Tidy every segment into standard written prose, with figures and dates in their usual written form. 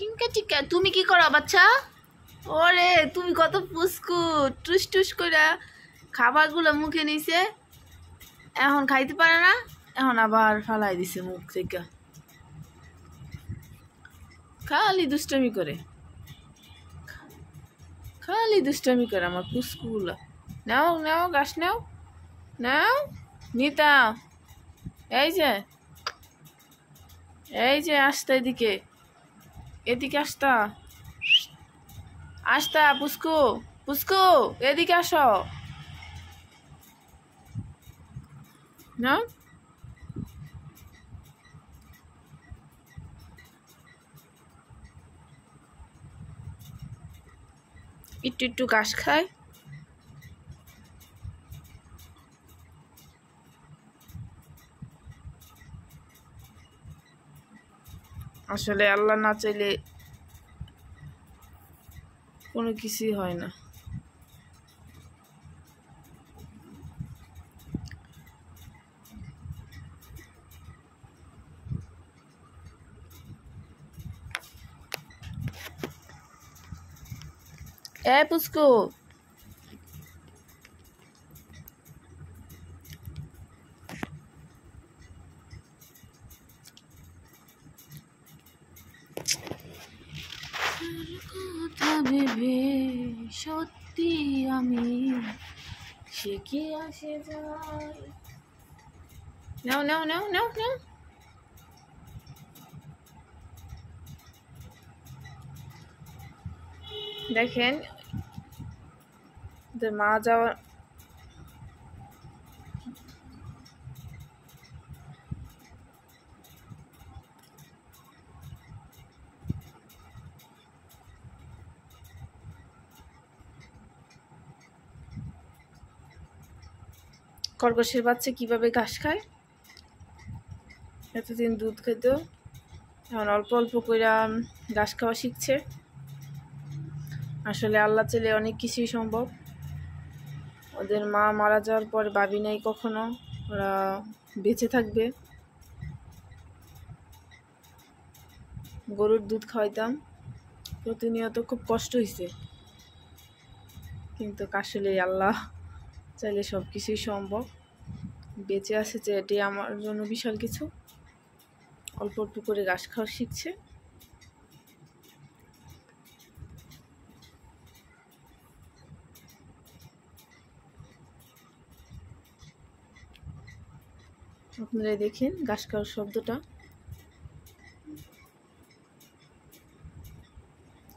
টিঙ্কা টিকা তুমি কি করো বাচ্চা? ওরে তুমি কত পুস্কু, টুস টুস করে খাবারগুলো মুখে নিছে, এখন খাইতে পারে না, এখন আবার ফালাই দিছে মুখ থেকে। খালি দুষ্টামি করে, খালি দুষ্টামি করে আমার পুস্কুগুলো। নাও নাও গাছ নাও, নাও নিতা। এই যে আসতা, এদিকে এদিকে আসতা, আসতা পুস্কু, পুস্কু এদিকে আসো না। একটু একটু ঘাস খায়। আসলে আল্লাহ না চাইলে কোনো কিছুই হয় না। পুস্কু কথা ভেবে সত্যি আমি সে কি আসে যায়। নাও নাও নাও নাও নাও। দেখেন মা যাওয়া, খরগোশের বাচ্চা কিভাবে ঘাস খায়। এতদিন দুধ খেত, এখন অল্প অল্প করে ঘাস খাওয়া শিখছে। আসলে আল্লাহ চাইলে অনেক কিছুই সম্ভব। ওদের মা মারা যাওয়ার পর ভাবি নাই কখনো ওরা বেঁচে থাকবে। গরুর দুধ খাওয়াইতাম প্রতিনিয়ত, খুব কষ্ট হয়েছে, কিন্তু আসলে আল্লাহ চাইলে সব কিছুই সম্ভব। বেঁচে আছে যে এটি আমার জন্য বিশাল কিছু। অল্প অল্প করে ঘাস খাওয়া শিখছে। আপনারা দেখেন ঘাস খাওয়ার শব্দটা।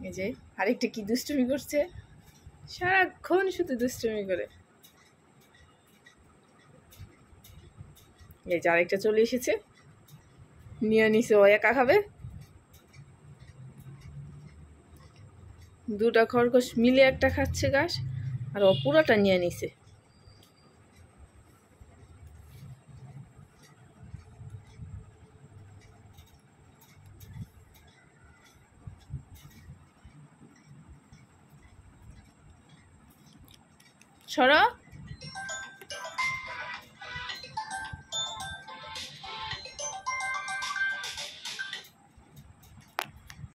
এই যে আরেকটা কি দুষ্টুমি করছে, সারাক্ষণ শুধু দুষ্টুমি করে। এই যে আরেকটা চলে এসেছে, নিয়ে নিছে, ও একা খাবে। দুটা খরগোশ মিলে একটা খাচ্ছে ঘাস, আর ও পুরোটা নিয়ে নিছে। সরা